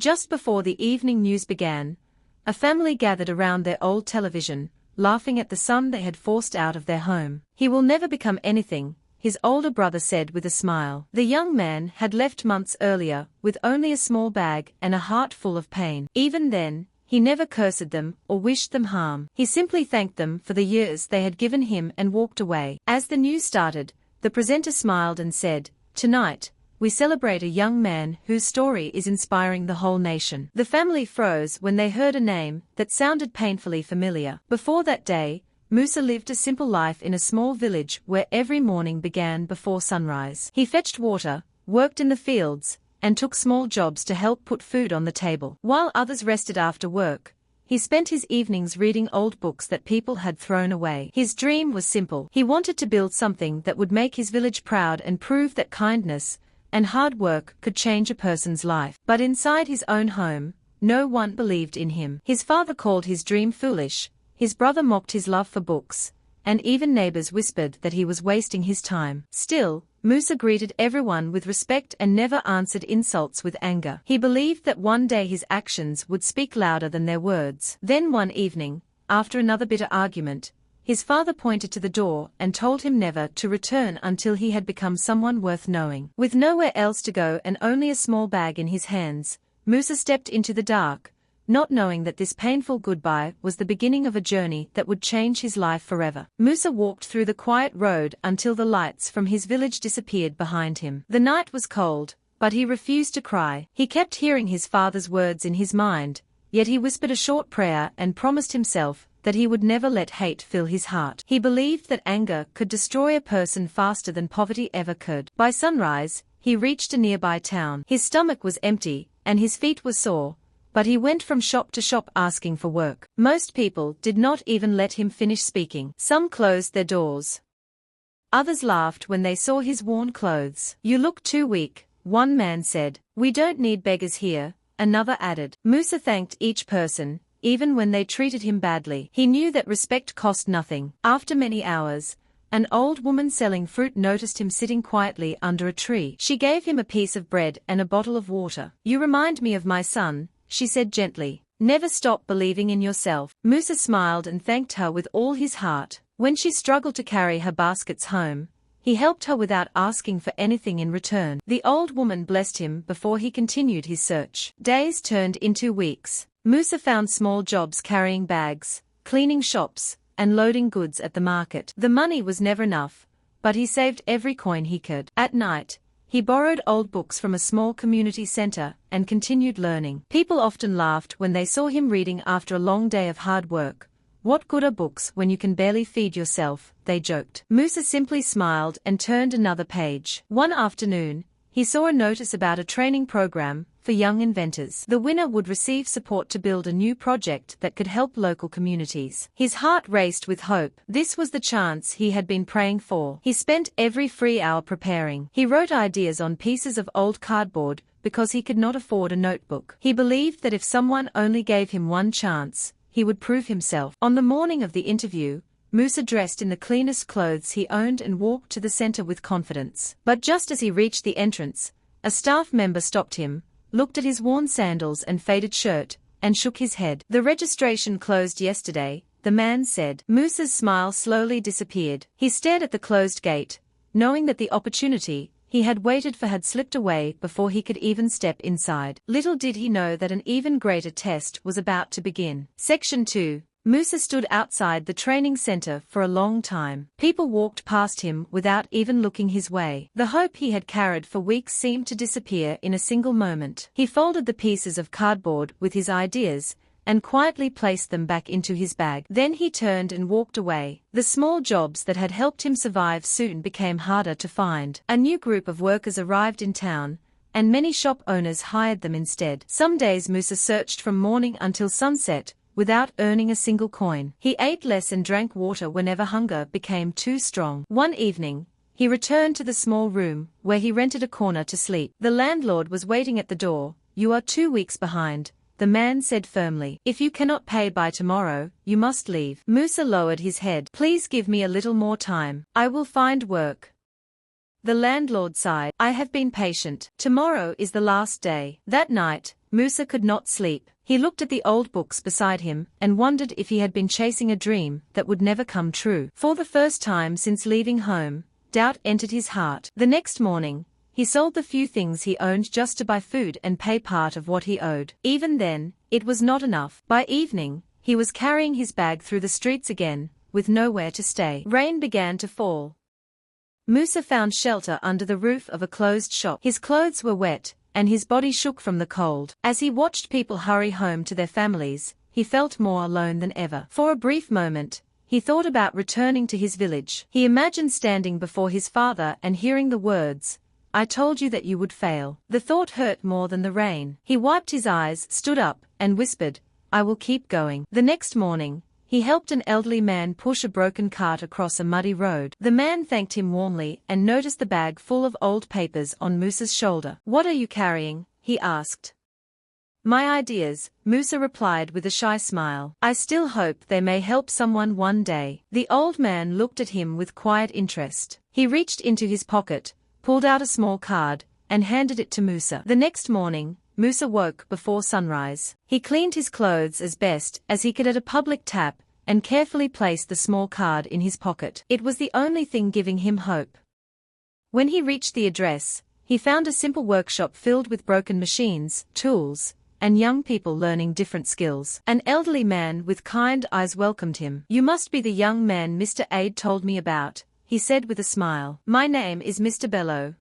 Just before the evening news began, a family gathered around their old television, laughing at the son they had forced out of their home. "He will never become anything," his older brother said with a smile. The young man had left months earlier, with only a small bag and a heart full of pain. Even then, he never cursed them or wished them harm. He simply thanked them for the years they had given him and walked away. As the news started, the presenter smiled and said, "Tonight, we celebrate a young man whose story is inspiring the whole nation." The family froze when they heard a name that sounded painfully familiar. Before that day, Musa lived a simple life in a small village where every morning began before sunrise. He fetched water, worked in the fields, and took small jobs to help put food on the table. While others rested after work, he spent his evenings reading old books that people had thrown away. His dream was simple. He wanted to build something that would make his village proud and prove that kindness and hard work could change a person's life. But inside his own home, no one believed in him. His father called his dream foolish, his brother mocked his love for books, and even neighbors whispered that he was wasting his time. Still, Musa greeted everyone with respect and never answered insults with anger. He believed that one day his actions would speak louder than their words. Then one evening, after another bitter argument, his father pointed to the door and told him never to return until he had become someone worth knowing. With nowhere else to go and only a small bag in his hands, Musa stepped into the dark, not knowing that this painful goodbye was the beginning of a journey that would change his life forever. Musa walked through the quiet road until the lights from his village disappeared behind him. The night was cold, but he refused to cry. He kept hearing his father's words in his mind, yet he whispered a short prayer and promised himself that he would never let hate fill his heart. He believed that anger could destroy a person faster than poverty ever could. By sunrise, he reached a nearby town. His stomach was empty, and his feet were sore, but he went from shop to shop asking for work. Most people did not even let him finish speaking. Some closed their doors. Others laughed when they saw his worn clothes. "You look too weak," one man said. "We don't need beggars here," another added. Musa thanked each person, even when they treated him badly. He knew that respect cost nothing. After many hours, an old woman selling fruit noticed him sitting quietly under a tree. She gave him a piece of bread and a bottle of water. "You remind me of my son," she said gently. "Never stop believing in yourself." Musa smiled and thanked her with all his heart. When she struggled to carry her baskets home, he helped her without asking for anything in return. The old woman blessed him before he continued his search. Days turned into weeks. Musa found small jobs carrying bags, cleaning shops, and loading goods at the market. The money was never enough, but he saved every coin he could. At night, he borrowed old books from a small community center and continued learning. People often laughed when they saw him reading after a long day of hard work. "What good are books when you can barely feed yourself?" they joked. Musa simply smiled and turned another page. One afternoon, he saw a notice about a training program for young inventors. The winner would receive support to build a new project that could help local communities. His heart raced with hope. This was the chance he had been praying for. He spent every free hour preparing. He wrote ideas on pieces of old cardboard because he could not afford a notebook. He believed that if someone only gave him one chance, he would prove himself. On the morning of the interview, Musa dressed in the cleanest clothes he owned and walked to the center with confidence. But just as he reached the entrance, a staff member stopped him, looked at his worn sandals and faded shirt, and shook his head. "The registration closed yesterday," the man said. Musa's smile slowly disappeared. He stared at the closed gate, knowing that the opportunity he had waited for had slipped away before he could even step inside. Little did he know that an even greater test was about to begin. Section 2. Musa stood outside the training center for a long time. People walked past him without even looking his way. The hope he had carried for weeks seemed to disappear in a single moment. He folded the pieces of cardboard with his ideas and quietly placed them back into his bag. Then he turned and walked away. The small jobs that had helped him survive soon became harder to find. A new group of workers arrived in town, and many shop owners hired them instead. Some days Musa searched from morning until sunset, without earning a single coin. He ate less and drank water whenever hunger became too strong. One evening, he returned to the small room, where he rented a corner to sleep. The landlord was waiting at the door. "You are 2 weeks behind," the man said firmly. "If you cannot pay by tomorrow, you must leave." Musa lowered his head. "Please give me a little more time. I will find work." The landlord sighed. "I have been patient. Tomorrow is the last day." That night, Musa could not sleep. He looked at the old books beside him and wondered if he had been chasing a dream that would never come true. For the first time since leaving home, doubt entered his heart. The next morning, he sold the few things he owned just to buy food and pay part of what he owed. Even then, it was not enough. By evening, he was carrying his bag through the streets again, with nowhere to stay. Rain began to fall. Musa found shelter under the roof of a closed shop. His clothes were wet, and his body shook from the cold. As he watched people hurry home to their families, he felt more alone than ever. For a brief moment, he thought about returning to his village. He imagined standing before his father and hearing the words, "I told you that you would fail." The thought hurt more than the rain. He wiped his eyes, stood up, and whispered, "I will keep going." The next morning, he helped an elderly man push a broken cart across a muddy road. The man thanked him warmly and noticed the bag full of old papers on Musa's shoulder. "What are you carrying?" he asked. "My ideas," Musa replied with a shy smile. "I still hope they may help someone one day." The old man looked at him with quiet interest. He reached into his pocket, pulled out a small card, and handed it to Musa. The next morning, Musa woke before sunrise. He cleaned his clothes as best as he could at a public tap, and carefully placed the small card in his pocket. It was the only thing giving him hope. When he reached the address, he found a simple workshop filled with broken machines, tools, and young people learning different skills. An elderly man with kind eyes welcomed him. "You must be the young man Mr. Aide told me about," he said with a smile. "My name is Mr. Bello.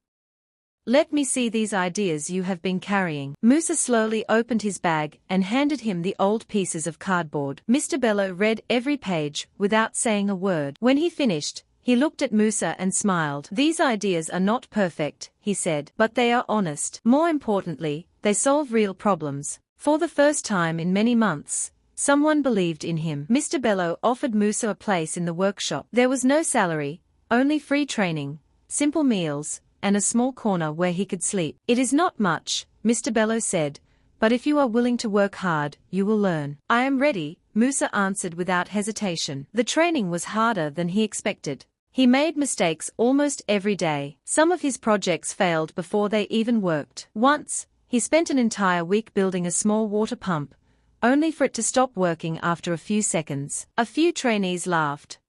Let me see these ideas you have been carrying." Musa slowly opened his bag and handed him the old pieces of cardboard. Mr. Bello read every page without saying a word. When he finished, he looked at Musa and smiled. "These ideas are not perfect," he said, "but they are honest. More importantly, they solve real problems." For the first time in many months, someone believed in him. Mr. Bello offered Musa a place in the workshop. There was no salary, only free training, simple meals, and a small corner where he could sleep. "It is not much," Mr. Bello said, "but if you are willing to work hard, you will learn." "I am ready," Musa answered without hesitation. The training was harder than he expected. He made mistakes almost every day. Some of his projects failed before they even worked. Once, he spent an entire week building a small water pump, only for it to stop working after a few seconds. A few trainees laughed.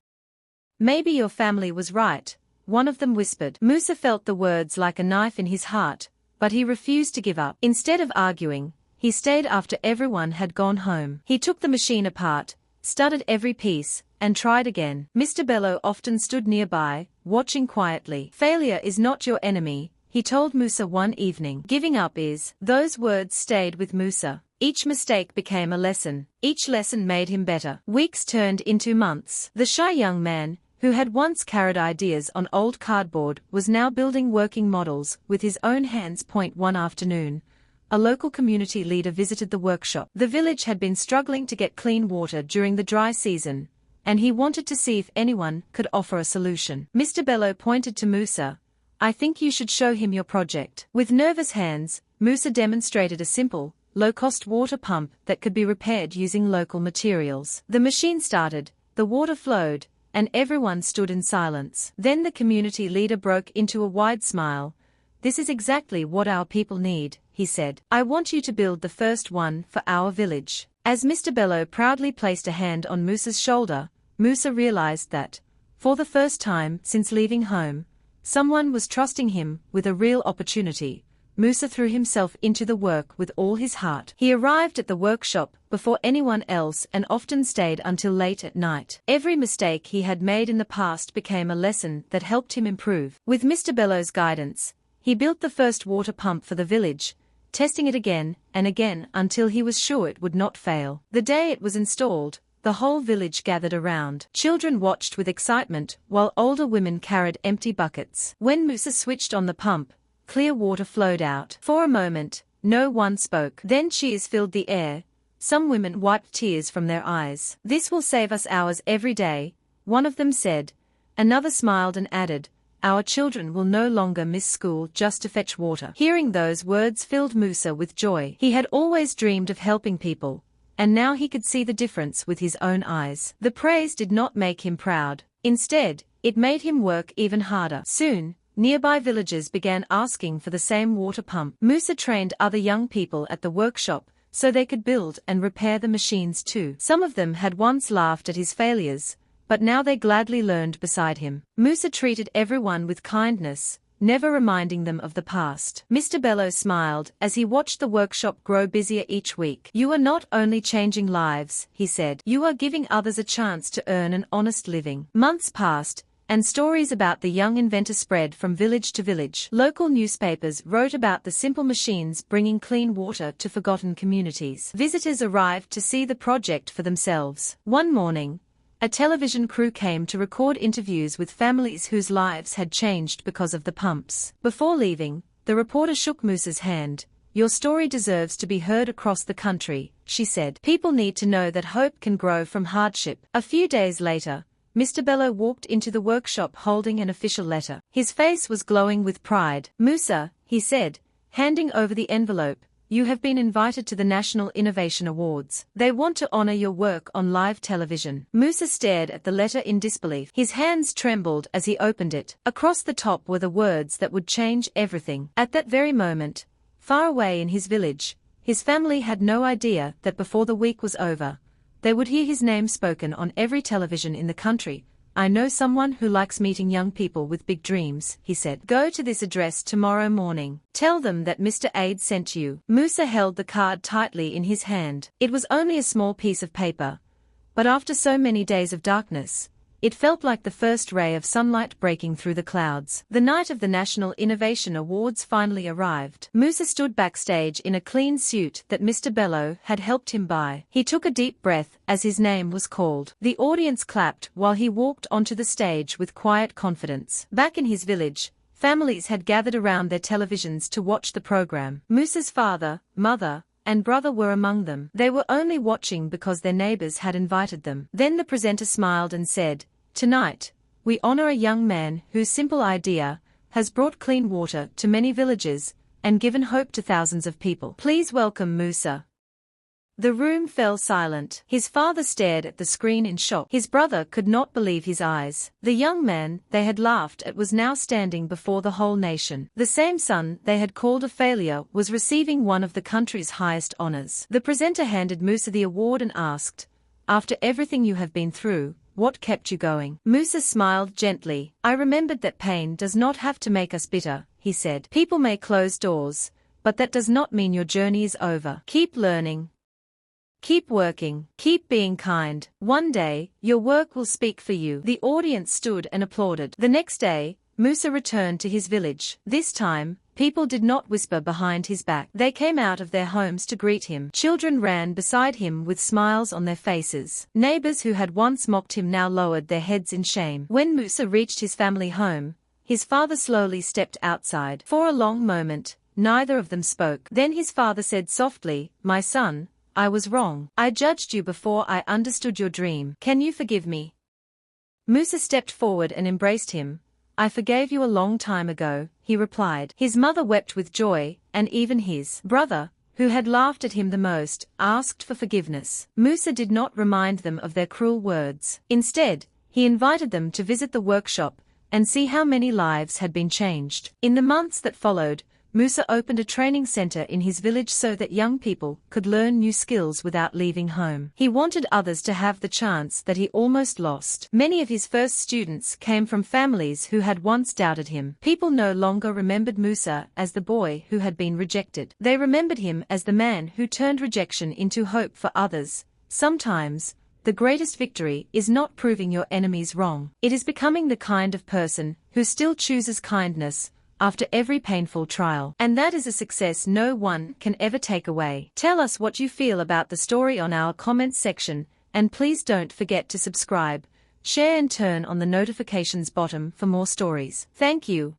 "Maybe your family was right," one of them whispered. Musa felt the words like a knife in his heart, but he refused to give up. Instead of arguing, he stayed after everyone had gone home. He took the machine apart, studied every piece, and tried again. Mr. Bello often stood nearby, watching quietly. "Failure is not your enemy," he told Musa one evening. "Giving up is." Those words stayed with Musa. Each mistake became a lesson. Each lesson made him better. Weeks turned into months. The shy young man, who had once carried ideas on old cardboard, was now building working models with his own hands. One afternoon, a local community leader visited the workshop. The village had been struggling to get clean water during the dry season, and he wanted to see if anyone could offer a solution. Mr. Bello pointed to Musa. "I think you should show him your project." With nervous hands, Musa demonstrated a simple, low-cost water pump that could be repaired using local materials. The machine started, the water flowed, and everyone stood in silence. Then the community leader broke into a wide smile. "This is exactly what our people need," he said. "I want you to build the first one for our village." As Mr. Bello proudly placed a hand on Musa's shoulder, Musa realized that, for the first time since leaving home, someone was trusting him with a real opportunity. Musa threw himself into the work with all his heart. He arrived at the workshop before anyone else and often stayed until late at night. Every mistake he had made in the past became a lesson that helped him improve. With Mr. Bello's guidance, he built the first water pump for the village, testing it again and again until he was sure it would not fail. The day it was installed, the whole village gathered around. Children watched with excitement while older women carried empty buckets. When Musa switched on the pump, clear water flowed out. For a moment, no one spoke. Then cheers filled the air. Some women wiped tears from their eyes. "This will save us hours every day," one of them said. Another smiled and added, "Our children will no longer miss school just to fetch water." Hearing those words filled Musa with joy. He had always dreamed of helping people, and now he could see the difference with his own eyes. The praise did not make him proud. Instead, it made him work even harder. Soon, nearby villagers began asking for the same water pump. Musa trained other young people at the workshop so they could build and repair the machines too. Some of them had once laughed at his failures, but now they gladly learned beside him. Musa treated everyone with kindness, never reminding them of the past. Mr. Bello smiled as he watched the workshop grow busier each week. "You are not only changing lives," he said, "you are giving others a chance to earn an honest living." Months passed, and stories about the young inventor spread from village to village. Local newspapers wrote about the simple machines bringing clean water to forgotten communities. Visitors arrived to see the project for themselves. One morning, a television crew came to record interviews with families whose lives had changed because of the pumps. Before leaving, the reporter shook Musa's hand. "Your story deserves to be heard across the country," she said. "People need to know that hope can grow from hardship." A few days later, Mr. Bello walked into the workshop holding an official letter. His face was glowing with pride. "Musa," he said, handing over the envelope, "you have been invited to the National Innovation Awards. They want to honor your work on live television." Musa stared at the letter in disbelief. His hands trembled as he opened it. Across the top were the words that would change everything. At that very moment, far away in his village, his family had no idea that before the week was over, they would hear his name spoken on every television in the country. "I know someone who likes meeting young people with big dreams," he said. "Go to this address tomorrow morning. Tell them that Mr. Aid sent you." Musa held the card tightly in his hand. It was only a small piece of paper, but after so many days of darkness, it felt like the first ray of sunlight breaking through the clouds. The night of the National Innovation Awards finally arrived. Musa stood backstage in a clean suit that Mr. Bello had helped him buy. He took a deep breath as his name was called. The audience clapped while he walked onto the stage with quiet confidence. Back in his village, families had gathered around their televisions to watch the program. Musa's father, mother, and brother were among them. They were only watching because their neighbors had invited them. Then the presenter smiled and said, "Tonight, we honor a young man whose simple idea has brought clean water to many villages and given hope to thousands of people. Please welcome Musa." The room fell silent. His father stared at the screen in shock. His brother could not believe his eyes. The young man they had laughed at was now standing before the whole nation. The same son they had called a failure was receiving one of the country's highest honors. The presenter handed Musa the award and asked, "After everything you have been through, what kept you going?" Musa smiled gently. "I remembered that pain does not have to make us bitter," he said. "People may close doors, but that does not mean your journey is over. Keep learning. Keep working. Keep being kind. One day, your work will speak for you." The audience stood and applauded. The next day, Musa returned to his village. This time, people did not whisper behind his back. They came out of their homes to greet him. Children ran beside him with smiles on their faces. Neighbors who had once mocked him now lowered their heads in shame. When Musa reached his family home, his father slowly stepped outside. For a long moment, neither of them spoke. Then his father said softly, "My son, I was wrong. I judged you before I understood your dream. Can you forgive me?" Musa stepped forward and embraced him. "I forgave you a long time ago," he replied. His mother wept with joy, and even his brother, who had laughed at him the most, asked for forgiveness. Musa did not remind them of their cruel words. Instead, he invited them to visit the workshop and see how many lives had been changed. In the months that followed, Musa opened a training center in his village so that young people could learn new skills without leaving home. He wanted others to have the chance that he almost lost. Many of his first students came from families who had once doubted him. People no longer remembered Musa as the boy who had been rejected. They remembered him as the man who turned rejection into hope for others. Sometimes, the greatest victory is not proving your enemies wrong. It is becoming the kind of person who still chooses kindness after every painful trial. And that is a success no one can ever take away. Tell us what you feel about the story on our comments section, and please don't forget to subscribe, share and turn on the notifications button for more stories. Thank you.